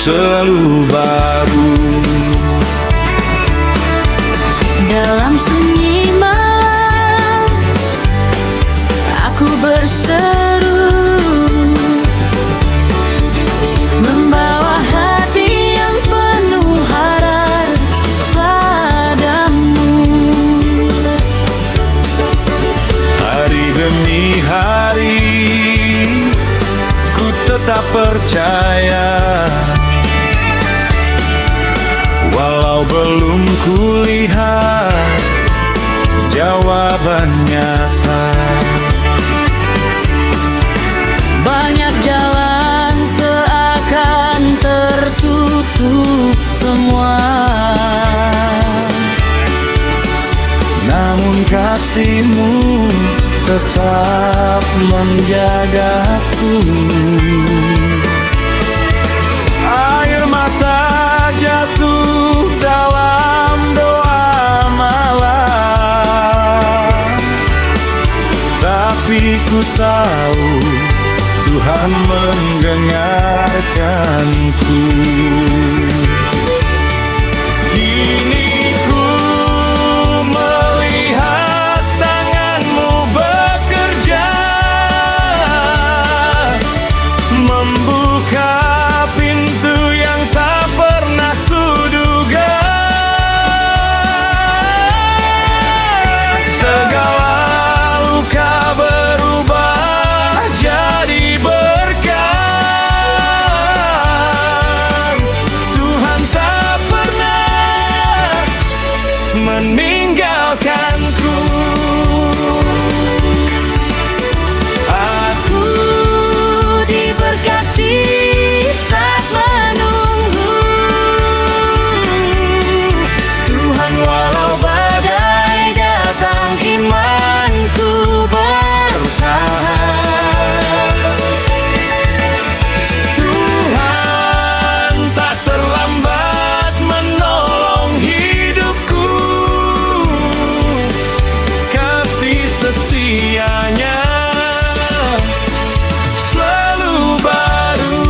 selalu baru. Dalam sunyi malam aku berseru, membawa hati yang penuh harap padamu. Hari demi hari ku tetap percaya, walau belum kulihat jawaban nyata. Banyak jalan seakan tertutup semua, namun kasih-Mu tetap menjagaku. Air mata jatuh dalam doa malam, tapi ku tahu Tuhan mendengarkanku. Kini ku melihat tangan-Mu bekerja, membuka pintu yang tak pernah kuduga. Segala luka berubah jadi berkah. Tuhan tak pernah meninggalkanku. aku diberkati saat menunggu Tuhan. Walau badai datang, imanku bertahan. Tuhan tak terlambat menolong hidupku. Kasih setianya selalu baru.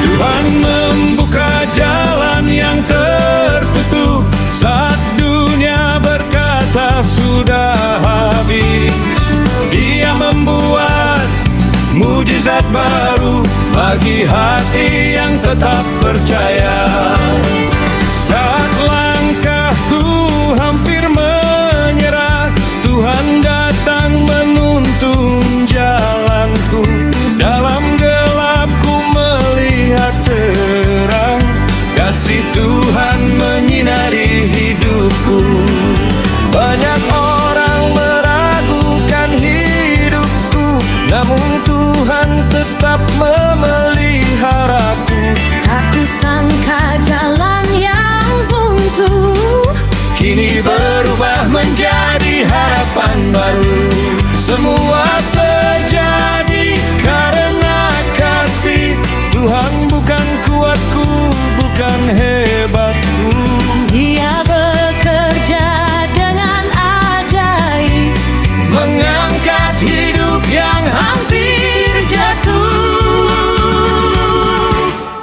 Tuhan membuka jalan yang tertutup saat dunia berkata sudah habis. Dia membuat mujizat baru bagi hati yang tetap percaya. Saat langkahku hampir menyerah, Tuhan datang menuntun jalanku. Dalam gelapku melihat terang, kasih Tuhan menyinari hidupku. Banyak orang meragukan hidupku, namun Tuhan tetap memeliharaku. Tak kusangka jalan yang buntu Kini berubah menjadi harapan baru. Semua terjadi karena kasih Tuhan, bukan kuatku, bukan hebatku. Dia bekerja dengan ajaib, Mengangkat hidup yang hampir jatuh.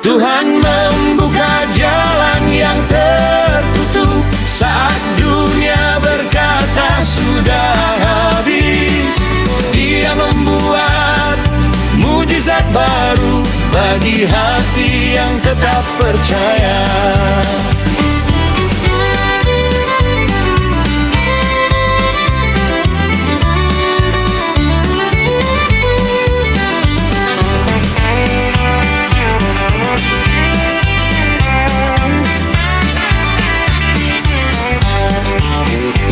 Tuhan membuka jalan yang tertutup saat dunia berkata sudah habis. Dia membuat mujizat baru bagi hati yang tetap percaya.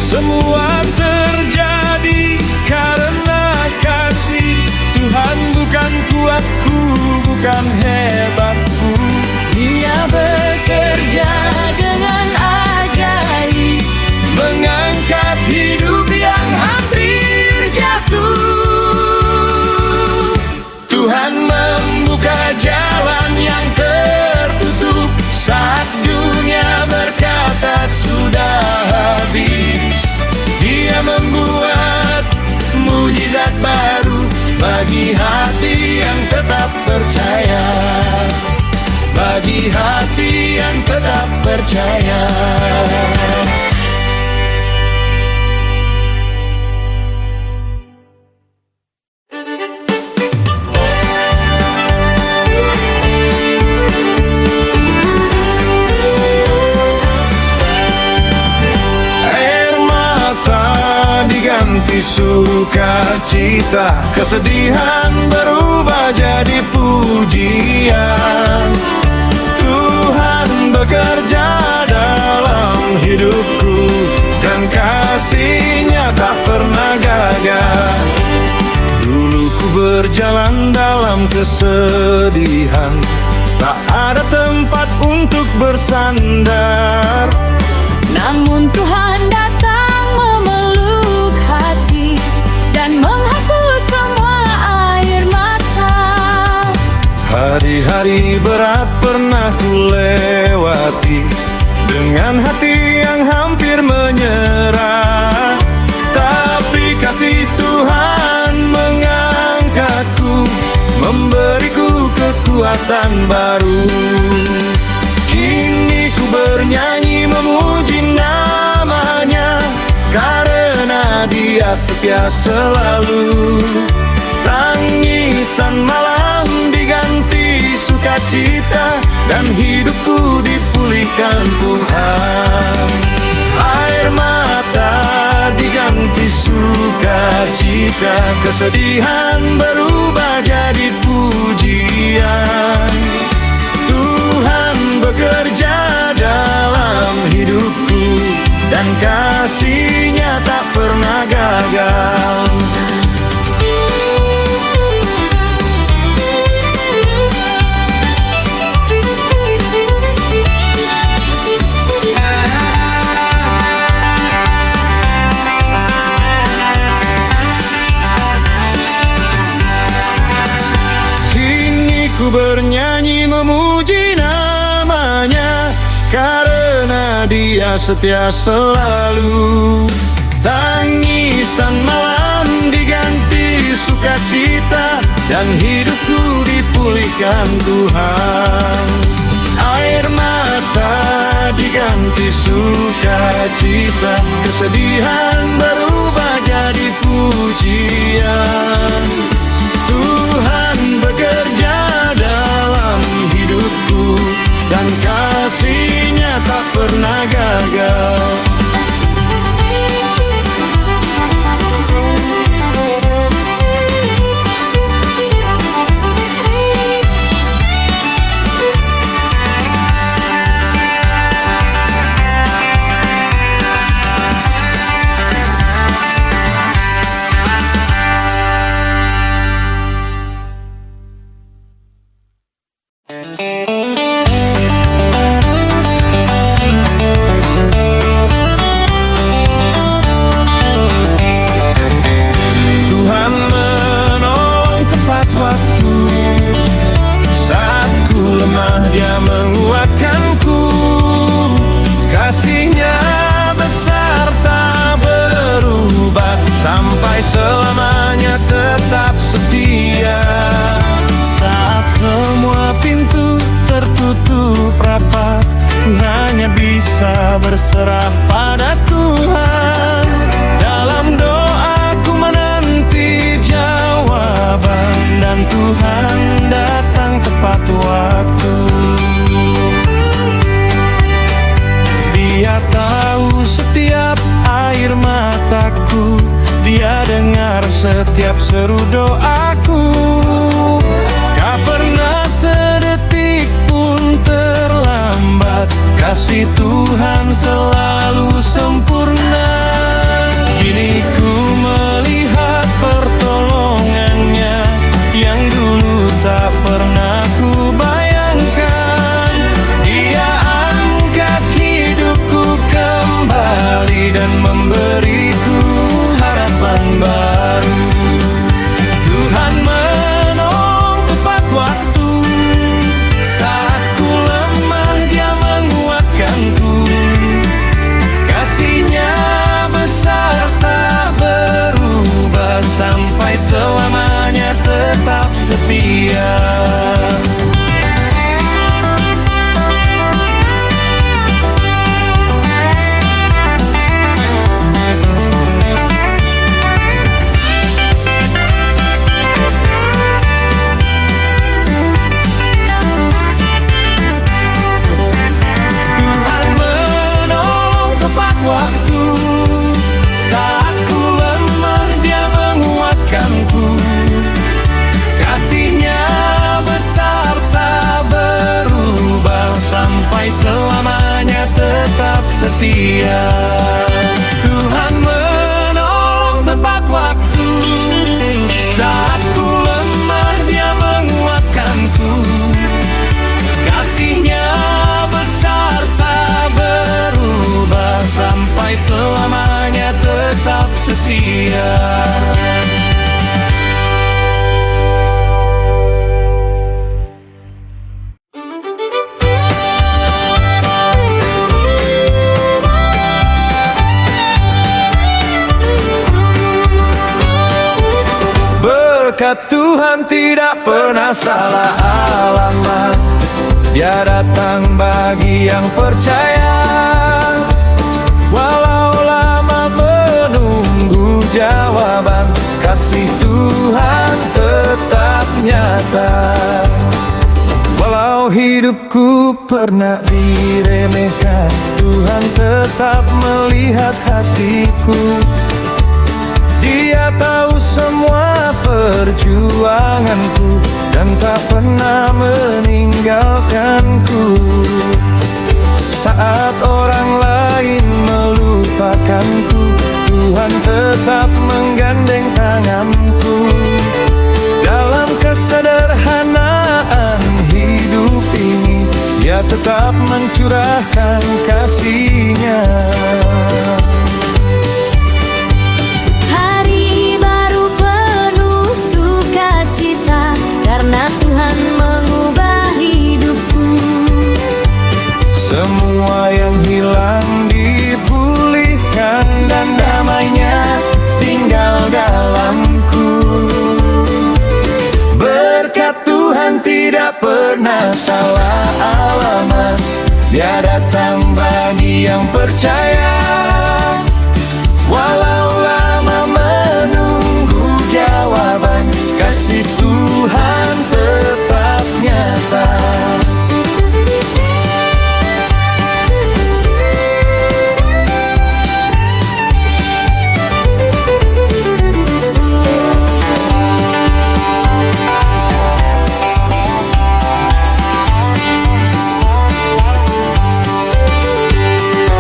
Semua terjadi karena kasih Tuhan bagi hati yang tetap percaya, bagi hati yang tetap percaya. Diganti sukacita, kesedihan berubah jadi pujian. Tuhan bekerja dalam hidupku, dan kasih-Nya tak pernah gagal. Dulu ku berjalan dalam kesedihan, tak ada tempat untuk bersandar. Namun Tuhan datang memeluk hati dan menghapus semua air mata. Hari-hari berat pernah ku lewati, dengan hati yang hampir menyerah. Tapi kasih Tuhan mengangkatku, memberiku kekuatan baru. Kini ku bernyanyi memuji nama-Nya, karena Dia setia selalu. Tangisan malam diganti sukacita, dan hidupku dipulihkan Tuhan. Air mata diganti sukacita, kesedihan berubah jadi pujian. Tuhan bekerja dalam hidupku, dan kasih-Nya tak pernah gagal. Kini ku bernyanyi memuji nama-Nya, karena Dia setia selalu. Tangisan malam diganti sukacita, dan hidupku dipulihkan Tuhan. Air mata diganti sukacita, kesedihan berubah jadi pujian. Tuhan bekerja dalam hidupku, dan kasih-Nya tak pernah gagal. Selamanya tetap setia. Saat semua pintu tertutup rapat, ku hanya bisa berserah pada Tuhan. Dalam doaku menanti jawaban, dan Tuhan datang tepat waktu. Dia tahu setiap air mataku, Dia dengar setiap seru doaku. Tak pernah sedetik pun terlambat, kasih Tuhan selalu sempurna. Kini ku melihat pertolongan-Nya, yang dulu tak pernah ku bayangkan. Dia angkat hidupku kembali, dan memberiku harapan baru. Tuhan menolong tepat waktu, saat ku lemah Dia menguatkanku. Kasih-Nya besar tak berubah, sampai selamanya tetap setia. Tuhan menolong tepat waktu, saat ku lemah Dia menguatkanku. Kasih-Nya besar tak berubah, sampai selamanya tetap setia. Tuhan menolong tepat waktu, saat ku lemah Dia menguatkanku. Kasih-Nya besar tak berubah, sampai selamanya tetap setia. Berkat Tuhan tidak pernah salah alamat, Dia datang bagi yang percaya. Walau lama menunggu jawaban, kasih Tuhan tetap nyata. Walau hidupku pernah diremehkan, Tuhan tetap melihat hatiku. Dia tahu semua perjuanganku dan tak pernah meninggalkanku. Saat orang lain melupakanku, Tuhan tetap menggandeng tanganku. Dalam kesederhanaan hidup ini, Dia tetap mencurahkan kasih-Nya. Karena Tuhan mengubah hidupku. Semua yang hilang dipulihkan, dan damai-Nya tinggal dalamku. Berkat Tuhan tidak pernah salah alamat, Dia datang bagi yang percaya. Walau lama menunggu jawaban, kasih Tuhan tetap nyata.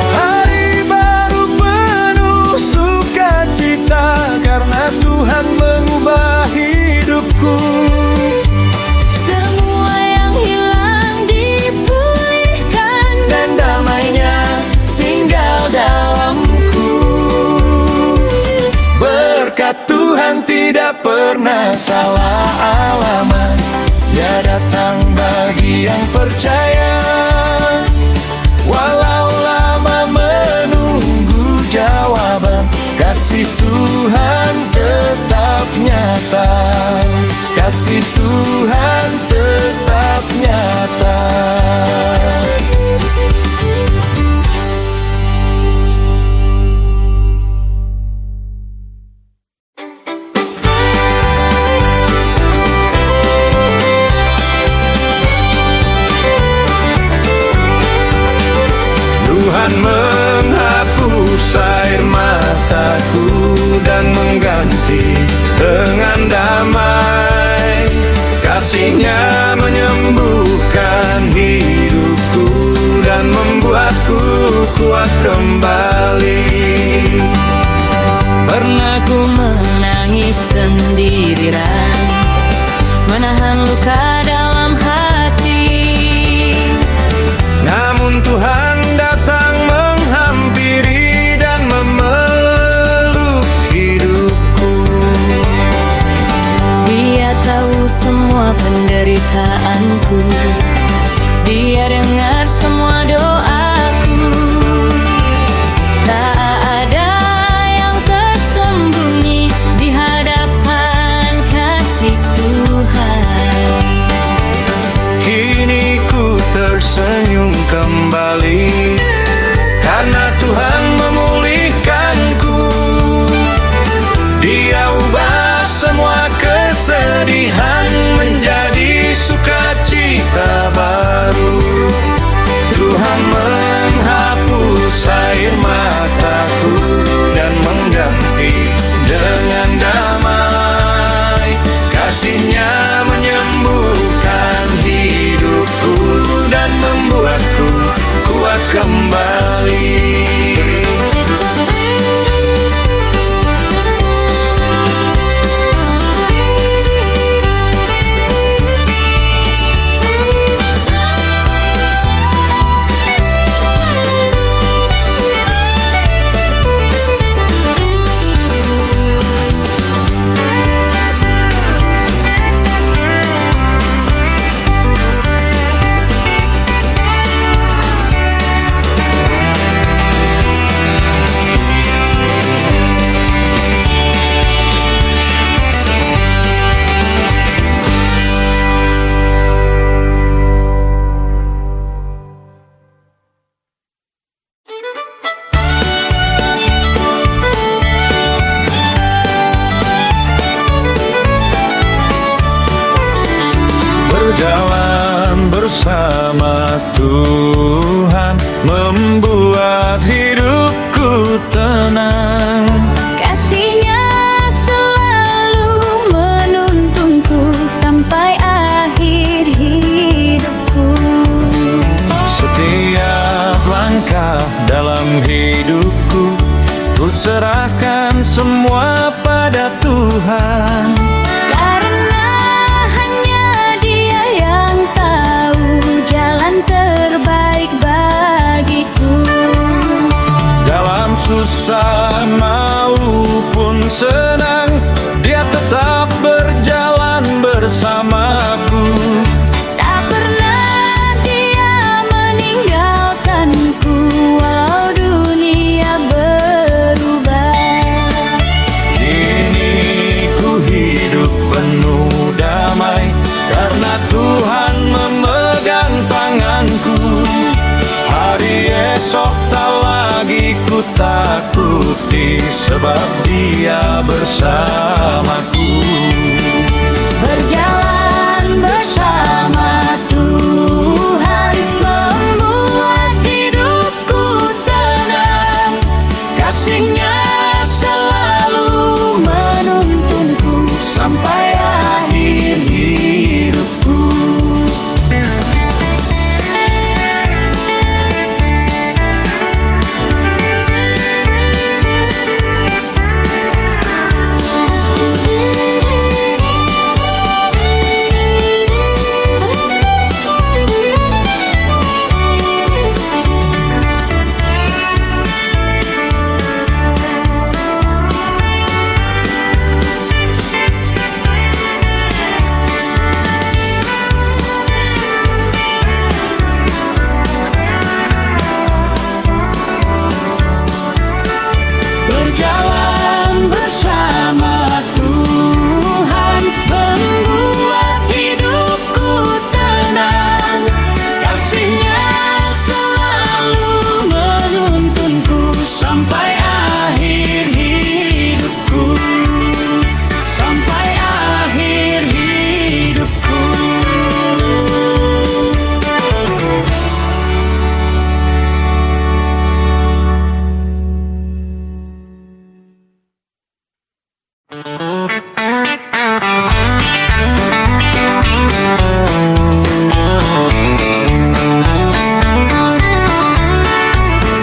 Hari baru penuh sukacita, karena Tuhan mengubah hidupku. Semua yang hilang dipulihkan, Dan damai-Nya tinggal dalamku. Berkat Tuhan tidak pernah salah alamat, Dia datang bagi yang percaya. Walau lama menunggu jawaban, kasih Tuhan tetap nyata. Kasih Tuhan tetap nyata. Tuhan menghapus air mataku dan mengganti dengan damai. Kasih-Nya menyembuhkan hidupku dan membuatku kuat kembali. pernah ku menangis sendirian, menahan luka dalam hati. Namun Tuhan datang menghampiri dan memeluk hidupku. Dia tahu semua penderitaanku, Dia dengar semua doaku. Tak ada yang tersembunyi di hadapan kasih Tuhan. pemulihan menjadi sukacita baru. Tuhan menghapus air mataku dan mengganti dengan damai. Kasih-Nya menyembuhkan hidupku dan membuatku kuat kembali. Berjalan bersama Tuhan membuat hidupku tenang. Kasih-Nya selalu menuntunku sampai akhir hidupku. Setiap langkah dalam hidupku ku serahkan semua pada Tuhan. Karena hanya Dia yang tahu jalan terbaik bagiku. Dalam susah maupun senang, Dia tetap berjalan bersamaku. Tak pernah Dia meninggalkanku walau dunia berubah. Kini ku hidup penuh damai karena Tuhan memegang tanganku. Hari esok tak lagi ku takuti sebab Dia bersamaku. Berjalan bersama Tuhan membuat hidupku tenang. Kasih-Nya selalu menuntunku sampai akhir hidupku. Berjalan bersama Tuhan membuat hidupku tenang. Kasih-Nya selalu menuntunku sampai akhir hidupku. Sampai akhir hidupku.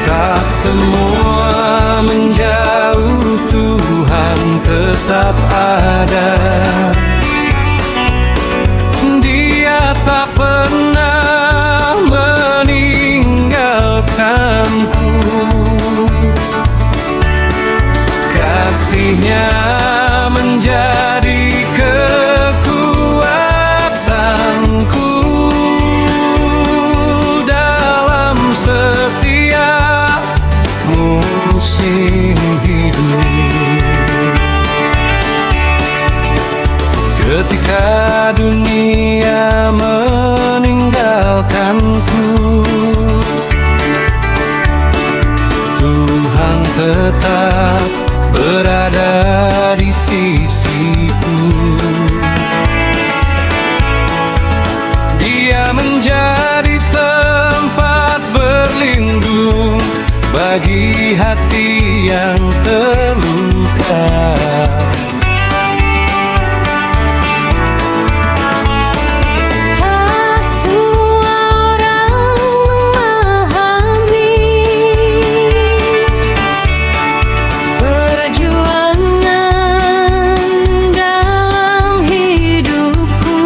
Saat semua menjauh, Tuhan tetap ada. Dia tak pernah meninggalkanku. Kasih-Nya menjadi kekuatanku dalam setiap musim hidup. Ketika dunia meninggalkanku, Tuhan tetap berada di sisiku. bagi hati yang terluka. Tak semua orang memahami perjuangan dalam hidupku,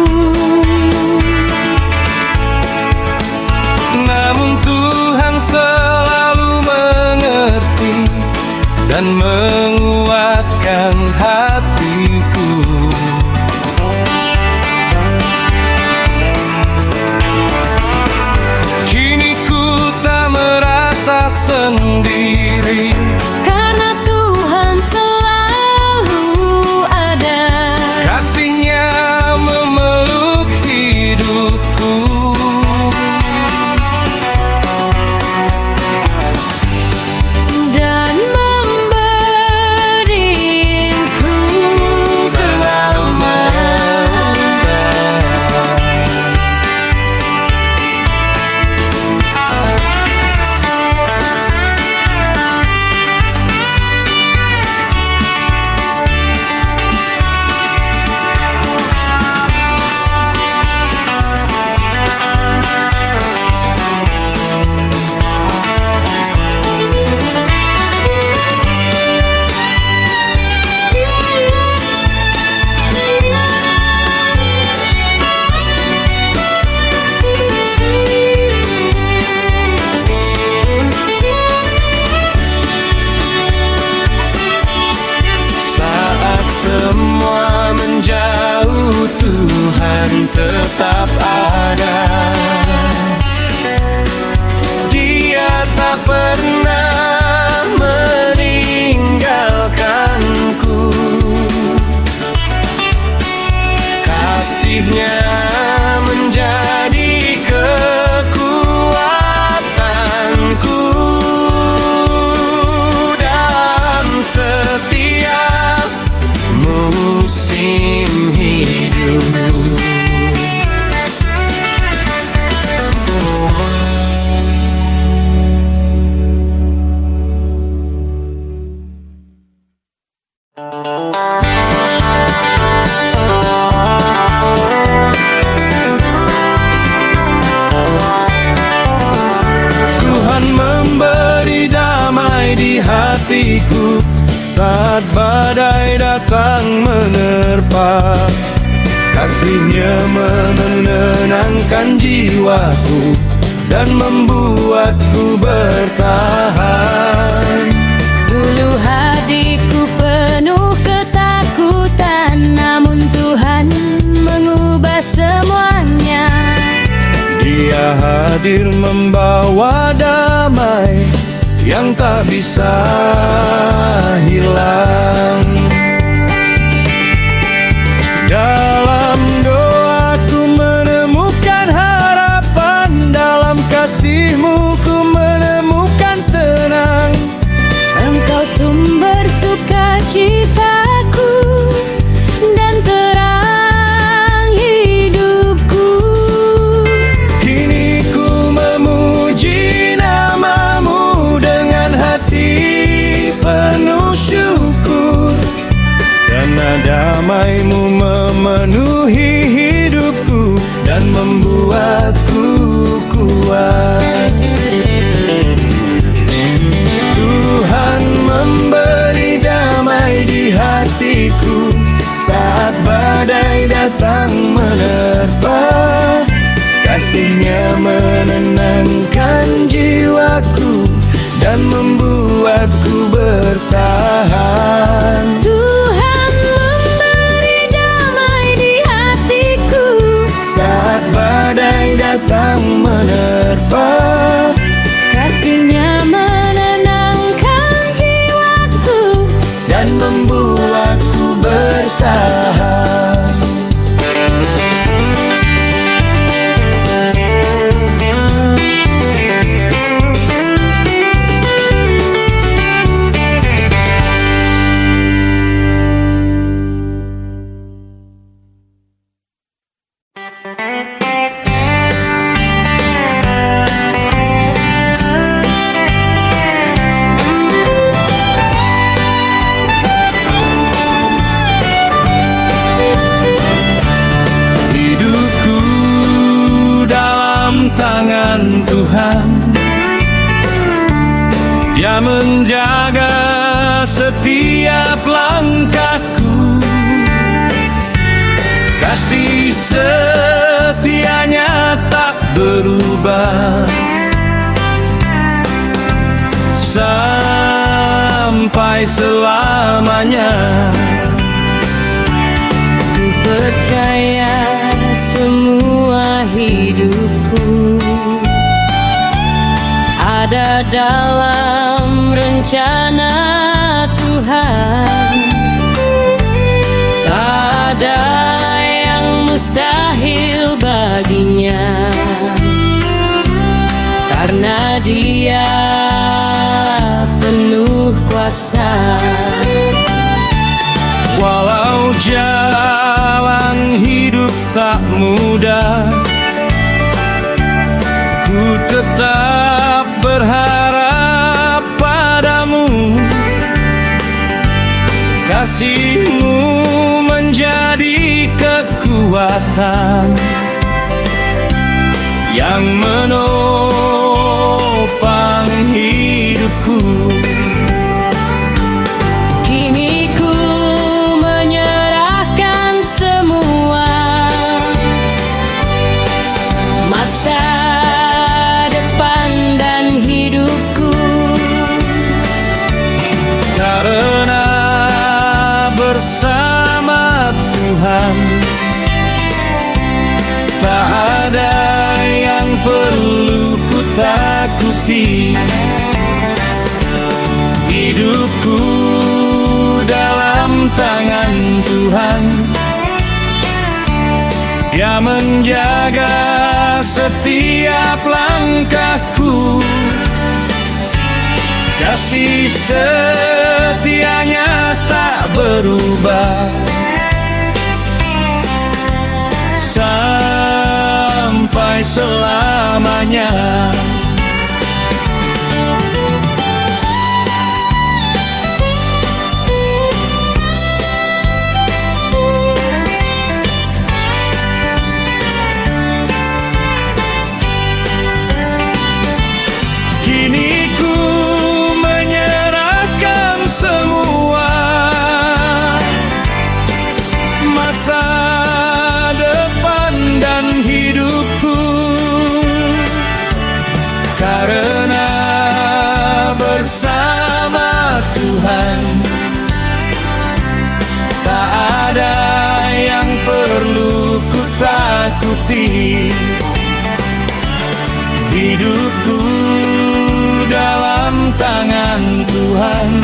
Namun Tuhan selalu mengerti dan menguatkan hatiku. Kini ku tak merasa sendiri, karena Tuhan selalu ada. kasih-Nya memeluk hidupku. Dan memberiku Saat semua menjauh, Tuhan tetap ada. Dia tak pernah meninggalkanku. Kasih-Nya menjadi kekuatanku dalam setiap musim hidup. Tuhan memberi damai di hatiku saat badai datang menerpa. Kasih-Nya menenangkan jiwaku dan membuatku bertahan. Dulu hatiku penuh ketakutan, namun Tuhan mengubah semuanya. Dia hadir membawa damai yang tak bisa hilang. Dalam doaku menemukan harapan, dalam kasih-Mu ku menemukan tenang. Engkau sumber sukacitaku dan terang hidupku. Kini ku memuji nama-Mu dengan hati penuh syukur, karena damai-Mu memenuhi hidupku dan membuatku kuat. Tuhan memberi damai di hatiku saat badai datang menerpa. Kasih-Nya menenangkan jiwaku dan membuatku bertahan. Tuhan memberi damai di hatiku Saat badai datang menerpa, kasih-Nya menenangkan jiwaku dan membuatku bertahan. Dia menjaga setiap langkahku, kasih setianya tak berubah sampai selamanya. Ku percaya semua hidupku ada dalam rencana Tuhan. Tak ada yang mustahil baginya, karena Dia penuh kuasa. Walau jalan hidup tak mudah, ku tetap berharap padamu. Kasih-Mu menjadi kekuatan yang menopang hidupku. Kini ku menyerahkan semua, masa depan dan hidupku, Karena bersama Tuhan tak ada yang perlu ku takuti. Hidupku dalam tangan Tuhan, Dia menjaga setiap langkahku, kasih setianya tak berubah sampai selamanya. Kini ku menyerahkan semua, masa depan dan hidupku, karena bersama Tuhan tak ada yang perlu ku takuti. Hidupku dalam tangan Tuhan,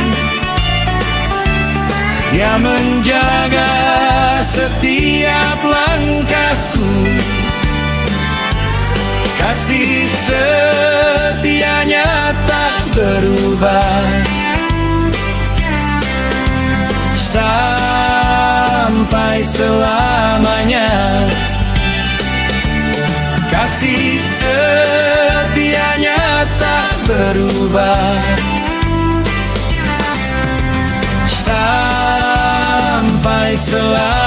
Dia menjaga setiap langkahku, kasih setianya tak berubah sampai selamanya. Kasih setianya tak berubah sampai selamanya.